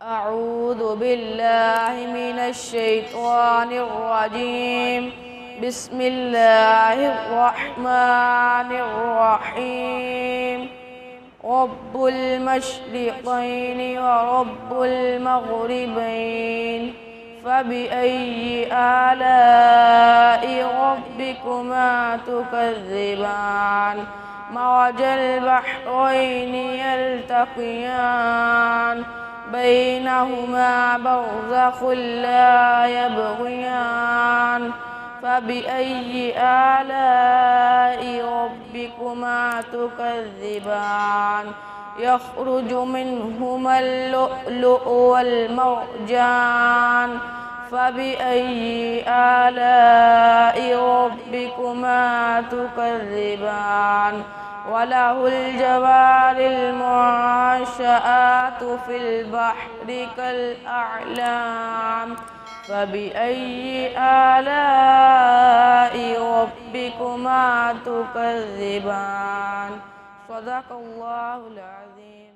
أعوذ بالله من الشيطان الرجيم. بسم الله الرحمن الرحيم. رب المشرقين ورب المغربين، فبأي آلاء ربكما تكذبان؟ مرج البحرين يلتقيان، بينهما برزخ لا يبغيان، فبأي آلاء ربكما تكذبان؟ يخرج منهما اللؤلؤ والمرجان، فبأي آلاء ربكما تكذبان؟ وله الجوار المنشآت في البحر كالأعلام، فبأي آلاء ربكما تكذبان؟ صدق الله العظيم.